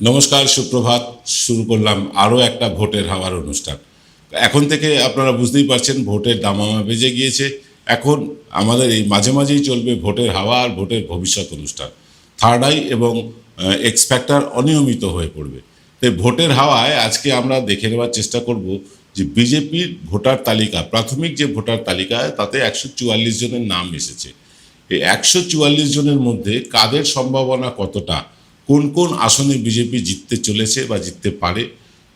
নমস্কার, সুপ্রভাত। শুরু করলাম আরও একটা ভোটের হাওয়ার অনুষ্ঠান। এখন থেকে আপনারা বুঝতেই পারছেন ভোটের দামামা বেজে গিয়েছে। এখন আমাদের এই মাঝে মাঝেই চলবে ভোটের হাওয়া আর ভোটের ভবিষ্যৎ অনুষ্ঠান। থার্ড আই এবং এক্স ফ্যাক্টর অনিয়মিত হয়ে পড়বে। তাই ভোটের হাওয়ায় আজকে আমরা দেখে নেওয়ার চেষ্টা করব যে বিজেপির ভোটার তালিকা, প্রাথমিক যে ভোটার তালিকায় তাতে 144 জনের নাম এসেছে। এই 144 জনের মধ্যে কাদের সম্ভাবনা কতটা, কোন কোন আসনে বিজেপি জিততে চলেছে বা জিততে পারে,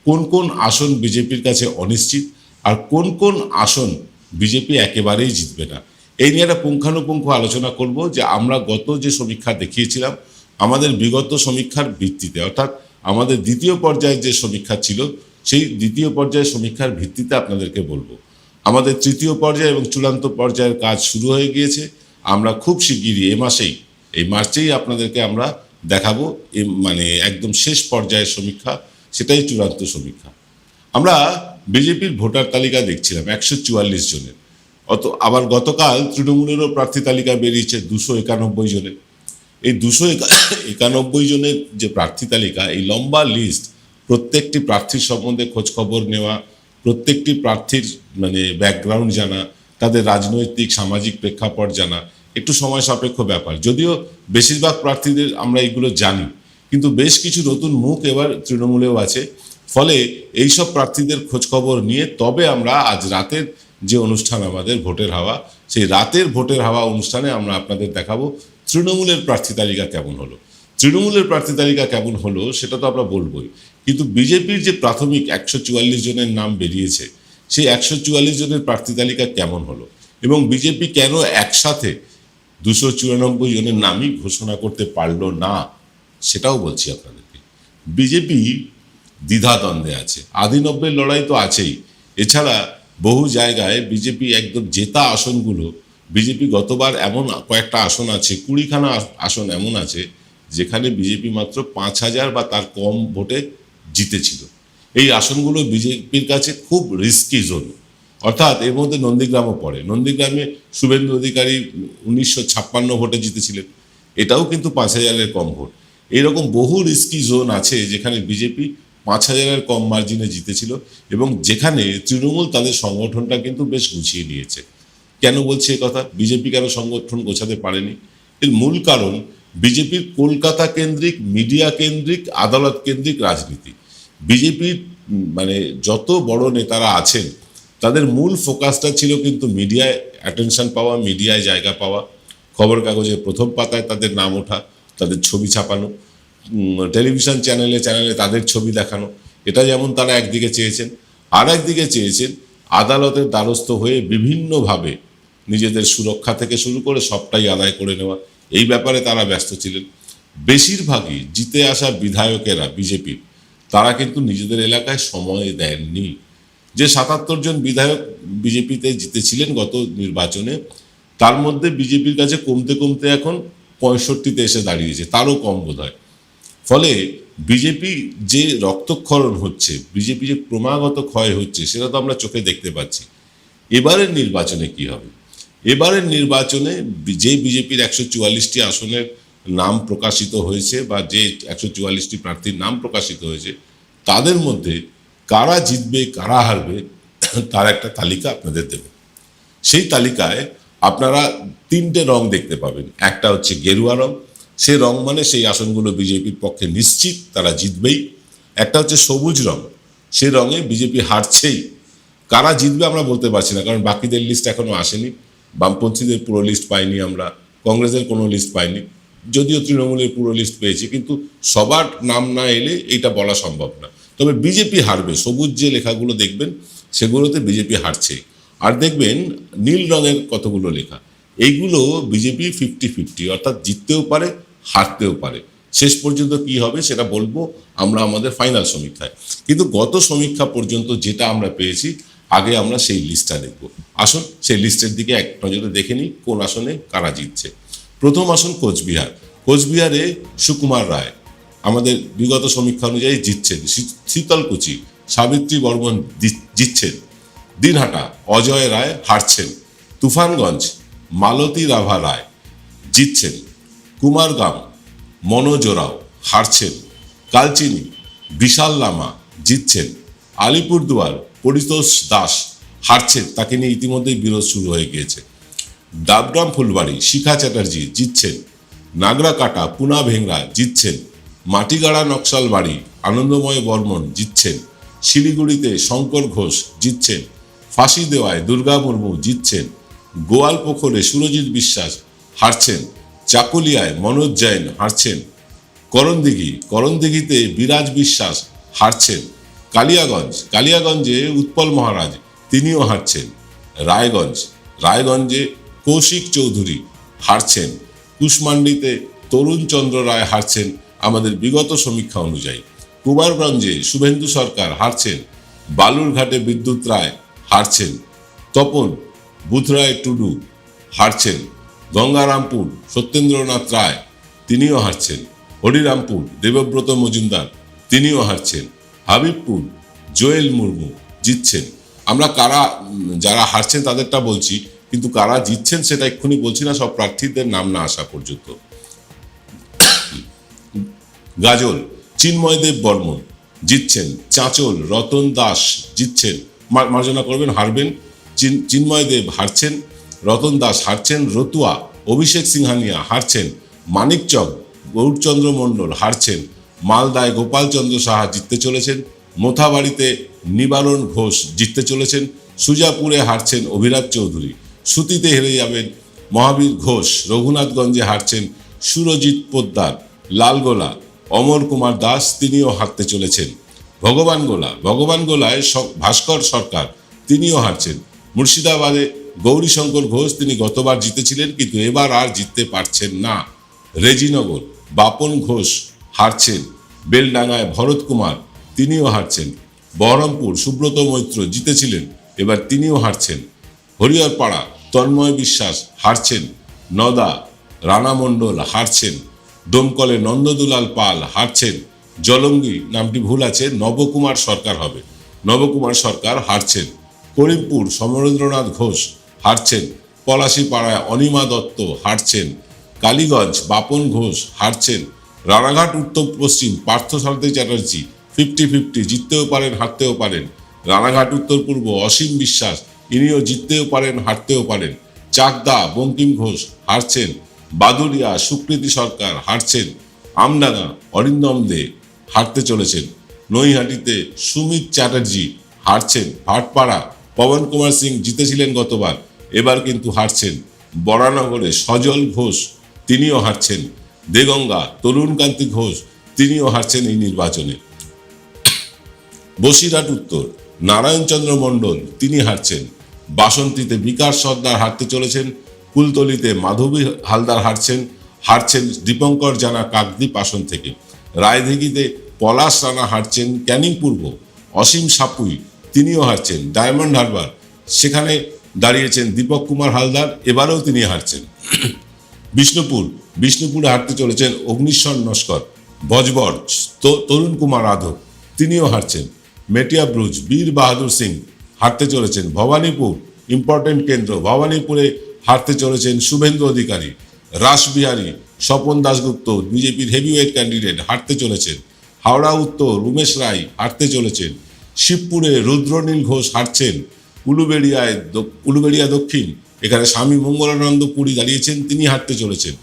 কোন কোন আসন বিজেপির কাছে অনিশ্চিত, আর কোন কোন আসন বিজেপি একেবারেই জিতবে না, এই নিয়ে একটা পুঙ্খানুপুঙ্খ আলোচনা করব। যে আমরা গত যে সমীক্ষা দেখিয়েছিলাম, আমাদের বিগত সমীক্ষার ভিত্তিতে, অর্থাৎ আমাদের দ্বিতীয় পর্যায়ের যে সমীক্ষা ছিল, সেই দ্বিতীয় পর্যায়ের সমীক্ষার ভিত্তিতে আপনাদেরকে বলবো। আমাদের তৃতীয় পর্যায় এবং চূড়ান্ত পর্যায়ের কাজ শুরু হয়ে গিয়েছে। আমরা খুব শিগগিরই এই মার্চেই আপনাদেরকে আমরা দেখাবো মানে একদম শেষ পর্যায়ের সমীক্ষা, সেটাই চূড়ান্ত সমীক্ষা। আমরা বিজেপির ভোটার তালিকা দেখছিলাম 144 জনের। আবার গতকাল তৃণমূলেরও প্রার্থী তালিকা বেরিয়েছে 291 জনের। এই 291 জনের যে প্রার্থী তালিকা, এই লম্বা লিস্ট, প্রত্যেকটি প্রার্থীর সম্বন্ধে খোঁজখবর নেওয়া, প্রত্যেকটি প্রার্থীর মানে ব্যাকগ্রাউন্ড জানা, তাদের রাজনৈতিক সামাজিক প্রেক্ষাপট জানা একটু সময় সাপেক্ষ ব্যাপার। যদিও বেশিরভাগ প্রার্থীদের আমরা এইগুলো জানি, কিন্তু বেশ কিছু নতুন মুখ এবার তৃণমূলেও আছে। ফলে এইসব প্রার্থীদের খোঁজখবর নিয়ে তবে আমরা আজ রাতের যে অনুষ্ঠান আমাদের ভোটের হাওয়া, সেই রাতের ভোটের হাওয়া অনুষ্ঠানে আমরা আপনাদের দেখাবো তৃণমূলের প্রার্থী তালিকা কেমন হলো। তৃণমূলের প্রার্থী তালিকা কেমন হলো সেটা তো আমরা বলবোই, কিন্তু বিজেপির যে প্রাথমিক 144 জনের নাম বেরিয়েছে, সেই 144 জনের প্রার্থী তালিকা কেমন হলো, এবং বিজেপি কেন একসাথে 294 জনের নামই ঘোষণা করতে পারলো না, সেটাও বলছি আপনাদেরকে। বিজেপি দ্বিধাদ্বন্দ্বে আছে। আদি 90-এর লড়াই তো আছেই, এছাড়া বহু জায়গায় বিজেপি একদম জেতা আসনগুলো, বিজেপি গতবার এমন কয়েকটা আসন আছে, 20খানা আসন এমন আছে যেখানে বিজেপি মাত্র 5,000 বা তার কম ভোটে জিতেছিল। এই আসনগুলো বিজেপির কাছে খুব রিস্কি জোন। অর্থাৎ এর মধ্যে নন্দীগ্রামও পড়ে। নন্দীগ্রামে শুভেন্দু অধিকারী 1956 ভোটে জিতেছিলেন, এটাও কিন্তু 5,000-এর কম ভোট। এরকম বহু রিস্কি জোন আছে যেখানে বিজেপি 5,000-এর কম মার্জিনে জিতেছিল, এবং যেখানে তৃণমূল তাদের সংগঠনটা কিন্তু বেশ গুছিয়ে নিয়েছে। কেন বলছি এ কথা? বিজেপি কেন সংগঠন গোছাতে পারেনি? এর মূল কারণ বিজেপির কলকাতা কেন্দ্রিক, মিডিয়া কেন্দ্রিক, আদালত কেন্দ্রিক রাজনীতি। বিজেপির মানে যত বড় নেতারা আছেন, তাদের মূল ফোকাসটা ছিল কিন্তু মিডিয়ায় অ্যাটেনশন পাওয়া, মিডিয়ায় জায়গা পাওয়া, খবর কাগজের প্রথম পাতায় তাদের নাম ওঠা, তাদের ছবি ছাপানো, টেলিভিশন চ্যানেলে তাদের ছবি দেখানো। এটা যেমন তারা একদিকে চেয়েছেন, আর একদিকে চেয়েছেন আদালতের দ্বারস্থ হয়ে বিভিন্নভাবে নিজেদের সুরক্ষা থেকে শুরু করে সবটাই আদায় করে নেওয়া। এই ব্যাপারে তারা ব্যস্ত ছিলেন। বেশিরভাগই জিতে আসা বিধায়কেরা বিজেপির, তারা কিন্তু নিজেদের এলাকায় সময় দেননি। যে 77 জন বিধায়ক বিজেপিতে জিতেছিলেন গত নির্বাচনে, তার মধ্যে বিজেপির কাছে কমতে কমতে এখন 65-তে এসে দাঁড়িয়েছে, তারও কম বোধ হয়। ফলে বিজেপি যে রক্তক্ষরণ হচ্ছে, বিজেপি যে ক্রমাগত ক্ষয় হচ্ছে, সেটা তো আমরা চোখে দেখতে পাচ্ছি। এবারের নির্বাচনে কি হবে? এবারের নির্বাচনে যে বিজেপির 144টি আসনের নাম প্রকাশিত হয়েছে, বা যে 144টি প্রার্থীর নাম প্রকাশিত হয়েছে, তাদের মধ্যে কারা জিতবে কারা হারবে তার একটা তালিকা আপনাদের দেব। সেই তালিকায় আপনারা 3টে রং দেখতে পাবেন। একটা হচ্ছে গেরুয়া রং, সে রং মানে সেই আসনগুলো বিজেপির পক্ষে নিশ্চিত, তারা জিতবেই। একটা হচ্ছে সবুজ রং, সে রঙে বিজেপি হারছেই। কারা জিতবে আমরা বলতে পারছি না, কারণ বাকিদের লিস্ট এখনো আসেনি। বামপন্থীদের পুরো লিস্ট পাইনি আমরা, কংগ্রেসের কোনো লিস্ট পাইনি, যদিও তৃণমূলের পুরো লিস্ট পেয়েছি, কিন্তু সবার নাম না এলে এইটা বলা সম্ভব না। তবে বিজেপি হারবে, সবুজ যে লেখাগুলো দেখবেন সেগুলোতে বিজেপি হারছে। আর দেখবেন নীল রঙের কতগুলো লেখা, এইগুলো বিজেপি 50-50, অর্থাৎ জিততেও পারে হারতেও পারে। শেষ পর্যন্ত কি হবে সেটা বলবো আমরা আমাদের ফাইনাল সমীক্ষায়। কিন্তু গত সমীক্ষা পর্যন্ত যেটা আমরা পেয়েছি, আগে আমরা সেই লিস্টটা দেখব। আসুন সেই লিস্টের দিকে এক নজরে দেখে নিই কোন আসনে কারা জিতছে। প্রথম আসন কোচবিহার। কোচবিহারে সুকুমার রায় আমাদের বিগত সমীক্ষা অনুযায়ী জিতছেন। শীতলকুচি সাবিত্রী বর্মন জিতছেন। দিনহাটা অজয় রায় হারছেন। তুফানগঞ্জ মালতী রাভা রায় জিতছেন। কুমারগ্রাম মনোজ রাও হারছেন। কালচিনি বিশাল লামা জিতছেন। আলিপুরদুয়ার পরিতোষ দাস হারছেন, তাকে নিয়ে ইতিমধ্যেই বিরোধ শুরু হয়ে গিয়েছে। ডাবগ্রাম ফুলবাড়ি শিখা চ্যাটার্জি জিতছেন। নাগরাকাটা পুনা ভেংরা জিতছেন। মাটিগাড়া নকশালবাড়ি আনন্দময় বর্মন জিতছেন। শিলিগুড়িতে শঙ্কর ঘোষ জিতছেন। ফাঁসি দেওয়ায় দুর্গা মুর্মু জিতছেন। গোয়ালপোখরে সুরজিৎ বিশ্বাস হারছেন। চাকুলিয়ায় মনোজ জৈন হারছেন। করণদিঘিতে বিরাজ বিশ্বাস হারছেন। কালিয়াগঞ্জে উৎপল মহারাজ তিনিও হারছেন। রায়গঞ্জে কৌশিক চৌধুরী হারছেন। কুশমান্ডিতে তরুণ চন্দ্র রায় হারছেন আমাদের বিগত সমীক্ষা অনুযায়ী। কুমারগঞ্জে শুভেন্দু সরকার হারছেন। বালুরঘাটে বিদ্যুৎ রায় হারছেন। তপন বুথরায় টুডু হারছেন। গঙ্গারামপুর সত্যেন্দ্রনাথ রায় তিনিও হারছেন। হরিরামপুর দেবব্রত মজুমদার তিনিও হারছেন। হাবিবপুর জোয়েল মুর্মু জিতছেন। আমরা যারা হারছেন তাদেরটা বলছি, কিন্তু কারা জিতছেন সেটা এক্ষুনি বলছি না, সব প্রার্থীদের নাম না আসা পর্যন্ত। গাজল চিন্ময়দেব বর্মন জিতছেন। চাঁচল রতন দাস জিতছেন, মার্জনা করবেন, হারবেন। চিন্ময়দেব হারছেন, রতন দাস হারছেন। রতুয়া অভিষেক সিংহানিয়া হারছেন। মানিকচক গৌরচন্দ্র মণ্ডল হারছেন। মালদায় গোপালচন্দ্র সাহা জিততে চলেছেন। মোথাবাড়িতে নিবারণ ঘোষ জিততে চলেছেন। সুজাপুরে হারছেন অভিরাজ চৌধুরী। সুতিতে হেরে যাবেন মহাবীর ঘোষ। রঘুনাথগঞ্জে হারছেন সুরজিৎ পোদ্দার। লালগোলা অমর কুমার দাস তিনিও হারতে চলেছেন। ভগবানগোলায় ভাস্কর সরকার তিনিও হারছেন। মুর্শিদাবাদে গৌরীশঙ্কর ঘোষ, তিনি গতবার জিতেছিলেন কিন্তু এবার আর জিততে পারছেন না। রেজিনগর বাপন ঘোষ হারছেন। বেলডাঙ্গায় ভরত কুমার তিনিও হারছেন। বহরমপুর সুব্রত মৈত্র জিতেছিলেন, এবার তিনিও হারছেন। হরিহরপাড়া তন্ময় বিশ্বাস হারছেন। নদা রানা মণ্ডল হারছেন। ডোমকলে নন্দদুলাল পাল হারছেন। জলঙ্গি নামটি ভুল আছে, নবকুমার সরকার হবে, নবকুমার সরকার হারছেন। করিমপুর সমরেন্দ্রনাথ ঘোষ হারছেন। পলাশীপাড়ায় অনিমা দত্ত হারছেন। কালীগঞ্জ বাপন ঘোষ হারছেন। রানাঘাট উত্তর পশ্চিম পার্থসারথী চ্যাটার্জি 50-50, জিততেও পারেন হারতেও পারেন। রানাঘাট উত্তর পূর্ব অসীম বিশ্বাস, ইনিও জিততেও পারেন হারতেও পারেন। চাকদা বঙ্কিম ঘোষ হারছেন। বাদুরিয়া সুকৃতি সরকার হারছেন। আমডাঙ্গা অরিন্দম দে হারতে চলেছেন। নৈহাটিতে সুমিত চ্যাটার্জি হারছেন। ভাটপাড়া পবন কুমার সিং জিতেছিলেন গতবার, এবার কিন্তু হারছেন। বরানগরে সজল ঘোষ তিনিও হারছেন। দেগঙ্গা তরুণকান্তি ঘোষ তিনিও হারছেন এই নির্বাচনে। বসিরহাট উত্তর নারায়ণচন্দ্র মণ্ডল তিনি হারছেন। বাসন্তীতে বিকাশ সর্দার হারতে চলেছেন। কুলতলিতে মাধবী হালদার হারছেন দীপঙ্কর জানা কাকদ্বীপ আসন থেকে। রায়দিঘিতে পলাশ রানা হারছেন ক্যানিং পূর্ব। অসীম সাপুই তিনিও হারছেন। ডায়মন্ড হারবার সেখানে দাঁড়িয়েছেন দীপক কুমার হালদার, এবারেও তিনি হারছেন। বিষ্ণুপুরে হারতে চলেছেন অগ্নিশ্বর নস্কর। ভজবর তরুণ কুমার আধক তিনিও হারছেন। মেটিয়া ব্রুজ বীর বাহাদুর সিং হারতে চলেছেন। ভবানীপুর ইম্পর্টেন্ট কেন্দ্র, ভবানীপুরে হারতে চলেছেন শুভেন্দু অধিকারী। রাসবিহারী স্বপন দাশগুপ্ত বিজেপির হেভিওয়েট ক্যান্ডিডেট হারতে চলেছেন। হাওড়া উত্তর উমেশ রায় হারতে চলেছেন। শিবপুরে রুদ্রনীল ঘোষ হারছেন। উলুবেড়িয়া দক্ষিণ এখানে স্বামী মঙ্গলানন্দ পুরী দাঁড়িয়েছেন, তিনি হারতে চলেছেন।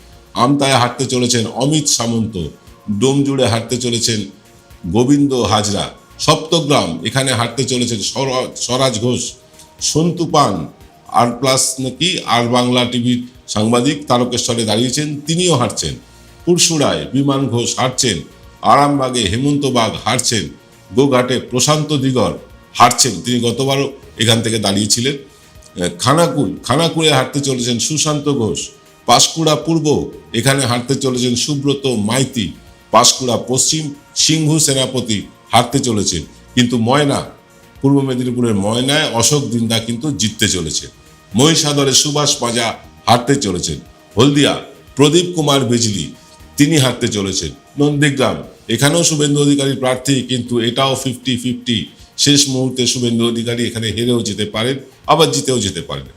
আমতায় হারতে চলেছেন অমিত সামন্ত। ডোমজুড়ে হারতে চলেছেন গোবিন্দ হাজরা। সপ্তগ্রাম এখানে হারতে চলেছেন স্বরাজ ঘোষ। সন্তু পান আর বাংলা টিভির সাংবাদিক তারকেশ্বরে দাঁড়িয়েছেন, তিনিও হারছেন। পুরসুড়ায় বিমান ঘোষ হারছেন। আরামবাগে হেমন্ত বাগ হারছেন। গোঘাটে প্রশান্ত দিগর হারছেন, তিনি গতবারও এখান থেকে দাঁড়িয়েছিলেন। খানাকুলে হারতে চলেছেন সুশান্ত ঘোষ। পাঁশকুড়া পূর্ব এখানে হারতে চলেছেন সুব্রত মাইতি। পাঁশকুড়া পশ্চিম সিংহু সেনাপতি হারতে চলেছেন, কিন্তু পূর্ব মেদিনীপুরের ময়নায় অশোক দিন্দা কিন্তু জিততে চলেছে। মহিষাদলে সুভাষ পাঁজা হারতে চলেছেন। হলদিয়া প্রদীপ কুমার বিজলি তিনি হারতে চলেছেন। নন্দীগ্রাম এখানেও শুভেন্দু অধিকারী প্রার্থী, কিন্তু এটাও 50-50, শেষ মুহূর্তে শুভেন্দু অধিকারী এখানে হেরেও যেতে পারেন, আবার জিতেও যেতে পারেন।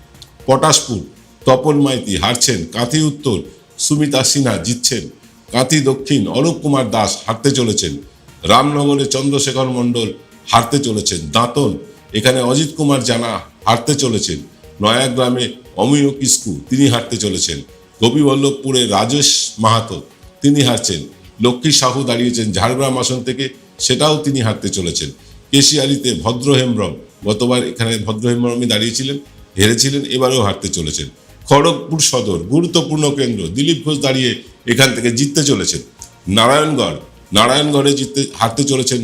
পটাশপুর তপন মাইতি হারছেন। কাঁথি উত্তর সুমিতা সিনহা জিতছেন। কাঁথি দক্ষিণ অলোক কুমার দাস হারতে চলেছেন। রামনগরে চন্দ্রশেখর মণ্ডল হারতে চলেছেন। দাঁতন এখানে অজিত কুমার জানা হারতে চলেছেন। নয়াগ্রামে অমিয় কিস্কু তিনি হারতে চলেছেন। গোপীবল্লভপুরে রাজেশ মাহাতো তিনি হারছেন। লক্ষ্মী সাহু দাঁড়িয়েছেন ঝাড়গ্রাম আসন থেকে, সেটাও তিনি হারতে চলেছেন। কেশিয়ারিতে ভদ্র হেমব্রম, গতবার এখানে ভদ্র হেমব্রমই দাঁড়িয়েছিলেন, হেরেছিলেন, এবারেও হারতে চলেছেন। খড়গপুর সদর গুরুত্বপূর্ণ কেন্দ্র, দিলীপ ঘোষ দাঁড়িয়ে এখান থেকে জিততে চলেছেন। নারায়ণগড়ে হারতে চলেছেন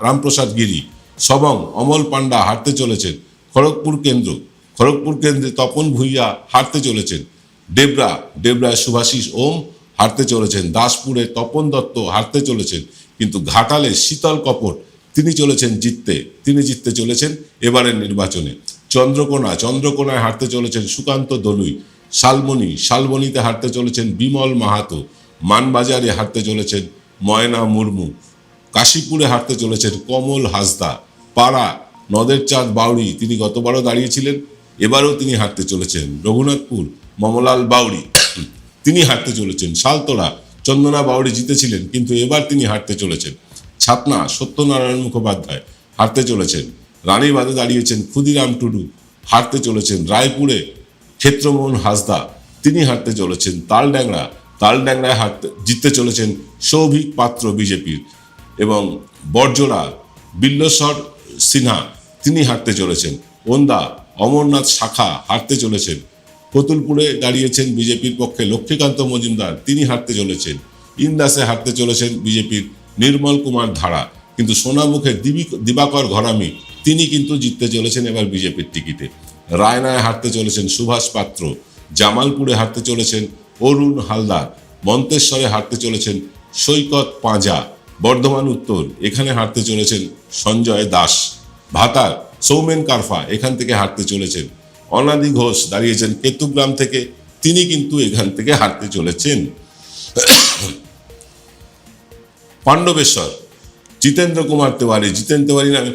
রামপ্রসাদ গিরি। সবং অমল পান্ডা হারতে চলেছেন। খড়গপুর কেন্দ্রে তপন ভূঁইয়া হারতে চলেছেন। ডেবরায় শুভাশিস ওম হারতে চলেছেন। দাসপুরে তপন দত্ত হারতে চলেছেন। কিন্তু ঘাটালে শীতল কপট তিনি জিততে চলেছেন এবারের নির্বাচনে। চন্দ্রকোনায় হারতে চলেছেন সুকান্ত দলুই। শালবনীতে হারতে চলেছেন বিমল মাহাতো। মানবাজারে হারতে চলেছেন ময়না মুর্মু। কাশীপুরে হারতে চলেছেন কমল হাসদা। পাড়া নদের চাঁদ বাউরি তিনি গতবারও দাঁড়িয়েছিলেন, এবারেও তিনি হারতে চলেছেন। রঘুনাথপুর মমলাল বাউরি তিনি হারতে চলেছেন। শালতোড়া চন্দনা বাউরি জিতেছিলেন, কিন্তু এবার তিনি হারতে চলেছেন। ছাতনা সত্যনারায়ণ মুখোপাধ্যায় হারতে চলেছেন। রানীবাঁধে দাঁড়িয়েছেন ক্ষুদিরাম টুডু হারতে চলেছেন। রায়পুরে ক্ষেত্রমোহন হাসদা তিনি হারতে চলেছেন। তালড্যাংরায় জিততে চলেছেন সৌভিক পাত্র বিজেপির। এবং বরজোড়া বিল্লেশ্বর সিনহা তিনি হারতে চলেছেন। ওন্দা অমরনাথ শাখা হারতে চলেছেন। কতুলপুরে দাঁড়িয়েছেন বিজেপির পক্ষে লক্ষ্মীকান্ত মজুমদার, তিনি হারতে চলেছেন। ইন্দাসে হারতে চলেছেন বিজেপির নির্মল কুমার ধারা, কিন্তু সোনামুখে দিবাকর ঘরামি তিনি কিন্তু জিততে চলেছেন এবার বিজেপির টিকিটে। রায়নায় হারতে চলেছেন সুভাষ পাত্র। জামালপুরে হারতে চলেছেন অরুণ হালদার। মন্তেশ্বরে হারতে চলেছেন সৈকত পাঁজা। বর্ধমান উত্তর এখানে হারতে চলেছেন সঞ্জয় দাস। ভাতার সৌমেন কারফা এখান থেকে হারতে চলেছেন। অনাদি ঘোষ দাঁড়িয়েছেন কেতুগ্রাম থেকে, তিনি কিন্তু এখান থেকে হারতে চলেছেন। পাণ্ডবেশ্বর জিতেন্দ্র কুমার তিওয়ারি নামে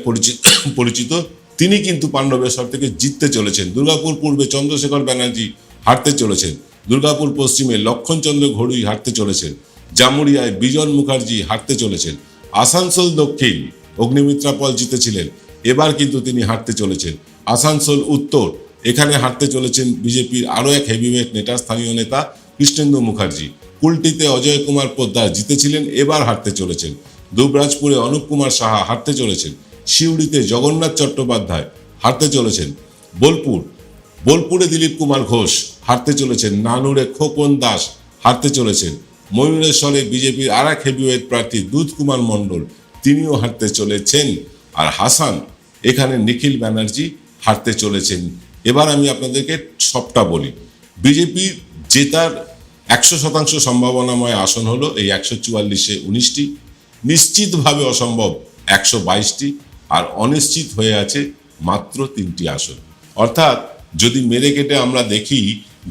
পরিচিত, তিনি কিন্তু পাণ্ডবেশ্বর থেকে জিততে চলেছেন। দুর্গাপুর পূর্বে চন্দ্রশেখর ব্যানার্জি হারতে চলেছেন। দুর্গাপুর পশ্চিমে লক্ষণচন্দ্র ঘড়ুই হারতে চলেছেন। জামুরিয়ায় বিজন মুখার্জি হারতে চলেছেন। আসানসোল দক্ষিণ অগ্নিমিত্রা পল জিতেছিলেন, এবার কিন্তু তিনি হারতে চলেছেন। আসানসোল উত্তর এখানে হারতে চলেছেন বিজেপির আরও এক হেভিওয়েট নেতা, স্থানীয় নেতা কৃষ্ণেন্দু মুখার্জি। কুলটিতে অজয় কুমার পোদ্দার জিতেছিলেন, এবার হারতে চলেছেন। দুবরাজপুরে অনুপ কুমার সাহা হারতে চলেছেন। সিউড়িতে জগন্নাথ চট্টোপাধ্যায় হারতে চলেছেন। বোলপুরে দিলীপ কুমার ঘোষ হারতে চলেছেন। নানুরে খোকন দাস হারতে চলেছেন। ময়ূরেশ্বরে বিজেপির আর এক হেভিওয়েট প্রার্থী দুধ কুমার মণ্ডল তিনিও হারতে চলেছেন। আর হাসান এখানে নিখিল ব্যানার্জি হারতে চলেছেন। এবার আমি আপনাদেরকে সবটা বলি। বিজেপির জেতার 100% সম্ভাবনাময় আসন হলো এই 144-এ 19টি, নিশ্চিতভাবে অসম্ভব 122টি, আর অনিশ্চিত হয়ে আছে মাত্র 3টি আসন। অর্থাৎ যদি মেরে কেটে আমরা দেখি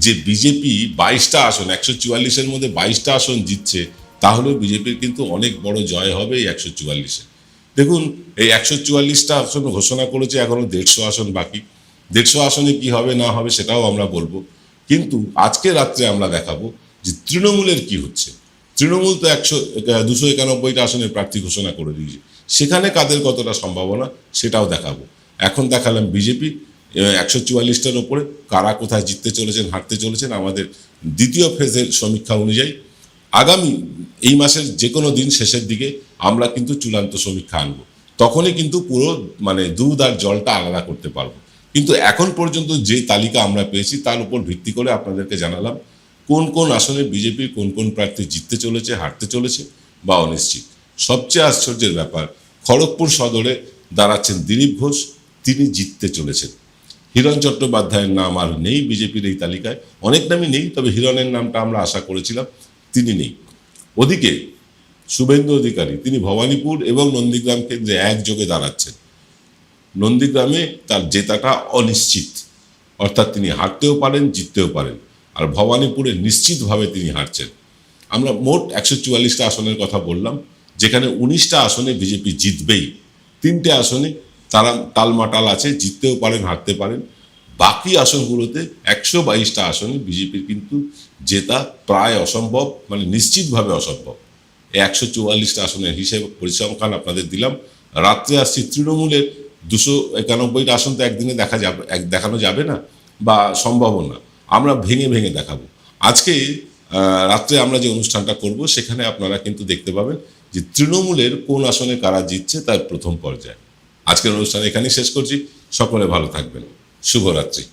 যে বিজেপি 22টা আসন, 144-এর মধ্যে 22টা আসন জিতছে, তাহলে বিজেপির কিন্তু অনেক বড় জয় হবে এই 144-এ। দেখুন, এই 144টা আসন ঘোষণা করেছে, এখনো 150 আসন বাকি। 150 আসনে কি হবে না হবে সেটাও আমরা বলবো, কিন্তু আজকে রাত্রে আমরা দেখাবো যে তৃণমূলের কি হচ্ছে। তৃণমূল তো 291টা আসনের প্রার্থী ঘোষণা করে দিয়েছে, সেখানে কাদের কতটা সম্ভাবনা সেটাও দেখাবো। এখন দেখালাম বিজেপি 144টার ওপরে কারা কোথায় জিততে চলেছেন, হারতে চলেছেন। আমাদের দ্বিতীয় ফেজের সমীক্ষা অনুযায়ী আগামী এই মাসের যে কোনো দিন শেষের দিকে আমরা কিন্তু চূড়ান্ত সমীক্ষা আনবো, তখনই কিন্তু পুরো দুধ আর জলটা আলাদা করতে পারবো। কিন্তু এখন পর্যন্ত যে তালিকা আমরা পেয়েছি তার উপর ভিত্তি করে আপনাদেরকে জানালাম কোন কোন আসনে বিজেপির কোন কোন প্রার্থী জিততে চলেছে, হারতে চলেছে বা অনিশ্চিত। সবচেয়ে আশ্চর্যের ব্যাপার, খড়গপুর সদরে দাঁড়াচ্ছেন দিলীপ ঘোষ, তিনি জিততে চলেছেন। হিরণ চট্টোপাধ্যায়ের নাম আর নেই বিজেপির এই তালিকায়। অনেক নামই নেই, তবে হিরণের নামটা আমরা আশা করেছিলাম, তিনি নেই। ওদিকে শুভেন্দু অধিকারী তিনি ভবানীপুর এবং নন্দীগ্রাম কেন্দ্রে একযোগে দাঁড়াচ্ছেন। নন্দীগ্রামে তার জেতাটা অনিশ্চিত, অর্থাৎ তিনি হারতেও পারেন, জিততেও পারেন। আর ভবানীপুরে নিশ্চিতভাবে তিনি হারছেন। আমরা মোট 144টা আসনের কথা বললাম, যেখানে 19টা আসনে বিজেপি জিতবেই। 3টে আসনে তারা টালমাটাল আছে, জিততেও পারেন, হারতে পারেন। বাকি আসনগুলোতে 122টা আসনে বিজেপির কিন্তু জেতা প্রায় অসম্ভব, নিশ্চিতভাবে অসম্ভব। এই 144টা আসনের হিসেব পরিসংখ্যান আপনাদের দিলাম। রাত্রে আসছি তৃণমূলের 291টা আসন তো একদিনে দেখানো যাবে না বা সম্ভবও না, আমরা ভেঙে ভেঙে দেখাবো। আজকে রাত্রে আমরা যে অনুষ্ঠানটা করব সেখানে আপনারা কিন্তু দেখতে পাবেন যে তৃণমূলের কোন আসনে কারা জিতছে তার প্রথম পর্যায়ে। আজকের অনুষ্ঠান এখানেই শেষ করছি। সকলে ভালো থাকবেন। শুভরাত্রি।